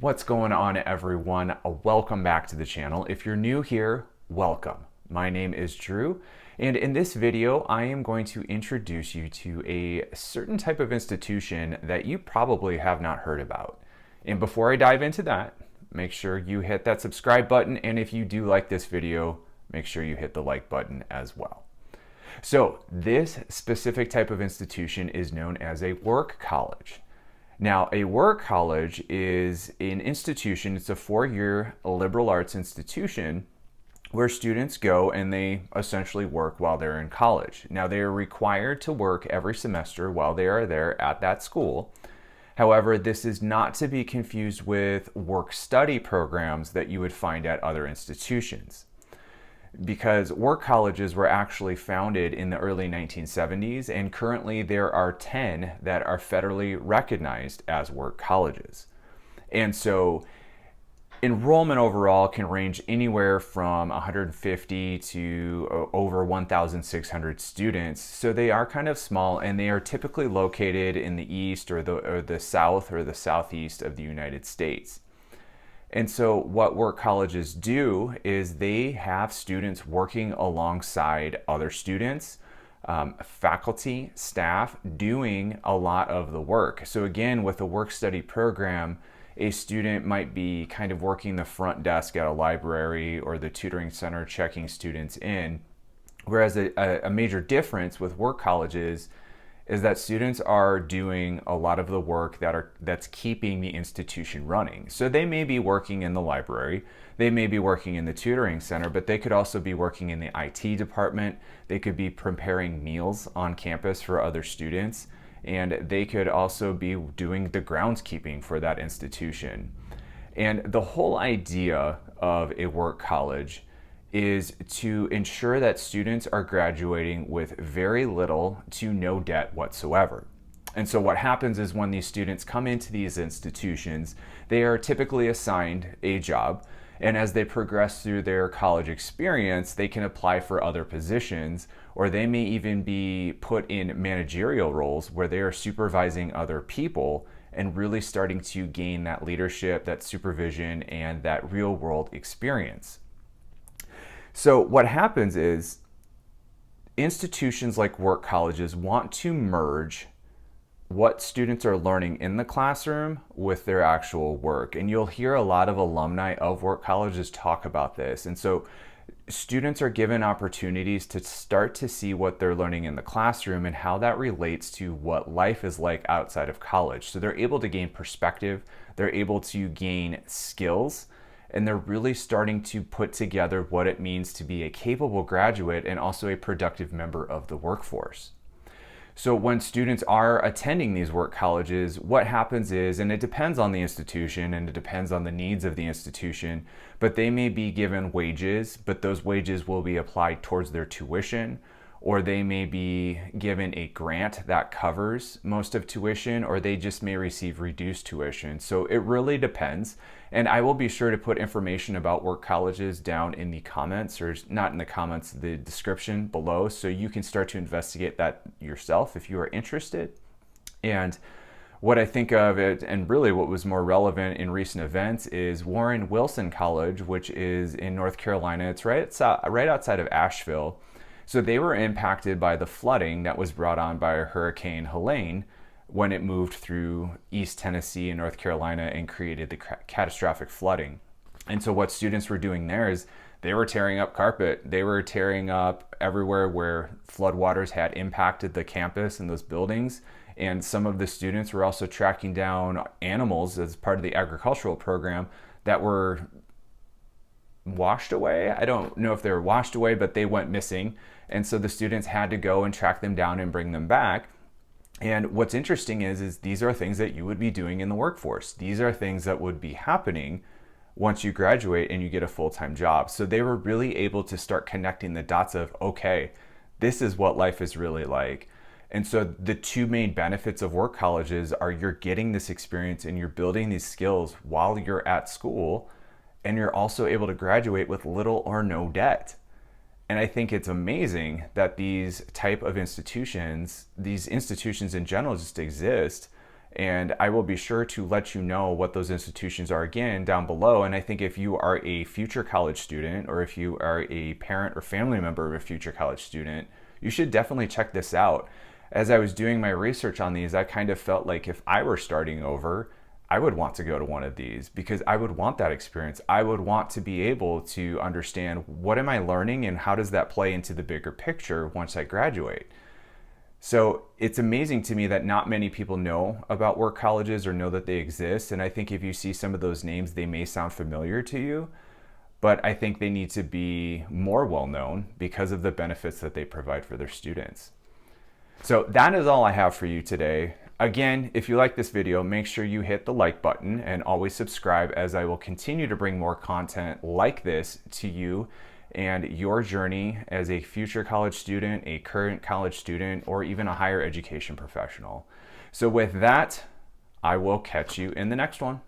What's going on, everyone? Welcome back to the channel. If you're new here, welcome. My name is Drew, and in this video, I am going to introduce you to a certain type of institution that you probably have not heard about. And before I dive into that, make sure you hit that subscribe button, and if you do like this video, make sure you hit the like button as well. So this specific type of institution is known as a work college. Now, a work college is an institution, it's a 4-year liberal arts institution where students go and they essentially work while they're in college. Now, they are required to work every semester while they are there at that school. However, this is not to be confused with work-study programs that you would find at other institutions, because work colleges were actually founded in the early 1970s, and currently there are 10 that are federally recognized as work colleges. And so enrollment overall can range anywhere from 150 to over 1,600 students. So they are kind of small, and they are typically located in the east or the south or the southeast of the United States. And so what work colleges do is they have students working alongside other students, faculty, staff, doing a lot of the work. So again, with a work-study program, a student might be kind of working the front desk at a library or the tutoring center, checking students in. Whereas a major difference with work colleges is that students are doing a lot of the work that's keeping the institution running. So they may be working in the library, they may be working in the tutoring center, but they could also be working in the IT department, they could be preparing meals on campus for other students, and they could also be doing the groundskeeping for that institution. And the whole idea of a work college is to ensure that students are graduating with very little to no debt whatsoever. And so what happens is when these students come into these institutions, they are typically assigned a job, and as they progress through their college experience, they can apply for other positions, or they may even be put in managerial roles where they are supervising other people and really starting to gain that leadership, that supervision, and that real world experience. So what happens is institutions like work colleges want to merge what students are learning in the classroom with their actual work. And you'll hear a lot of alumni of work colleges talk about this. And so students are given opportunities to start to see what they're learning in the classroom and how that relates to what life is like outside of college. So they're able to gain perspective, they're able to gain skills, and they're really starting to put together what it means to be a capable graduate and also a productive member of the workforce. So when students are attending these work colleges, what happens is, and it depends on the institution and it depends on the needs of the institution, but they may be given wages, but those wages will be applied towards their tuition, or they may be given a grant that covers most of tuition, or they just may receive reduced tuition. So it really depends. And I will be sure to put information about work colleges down in the comments, or not in the comments, the description below, so you can start to investigate that yourself if you are interested. And what I think of it, and really what was more relevant in recent events, is Warren Wilson College, which is in North Carolina. It's right outside of Asheville. So they were impacted by the flooding that was brought on by Hurricane Helene when it moved through East Tennessee and North Carolina and created the catastrophic flooding. And so what students were doing there is they were tearing up carpet. They were tearing up everywhere where floodwaters had impacted the campus and those buildings. And some of the students were also tracking down animals as part of the agricultural program that were washed away. I don't know if they were washed away, but they went missing. And so the students had to go and track them down and bring them back. And what's interesting is these are things that you would be doing in the workforce. These are things that would be happening once you graduate and you get a full-time job. So they were really able to start connecting the dots of, okay, this is what life is really like. And so the two main benefits of work colleges are you're getting this experience and you're building these skills while you're at school, and you're also able to graduate with little or no debt. And I think it's amazing that these type of institutions, these institutions in general, just exist And I will be sure to let you know what those institutions are again down below. And I think if you are a future college student, or if you are a parent or family member of a future college student, you should definitely check this out. As I was doing my research on these, I kind of felt like if I were starting over, I would want to go to one of these because I would want that experience. I would want to be able to understand what am I learning and how does that play into the bigger picture once I graduate. So it's amazing to me that not many people know about work colleges or know that they exist. And I think if you see some of those names, they may sound familiar to you, but I think they need to be more well known because of the benefits that they provide for their students. So that is all I have for you today. Again, if you like this video, make sure you hit the like button and always subscribe, as I will continue to bring more content like this to you and your journey as a future college student, a current college student, or even a higher education professional. So with that, I will catch you in the next one.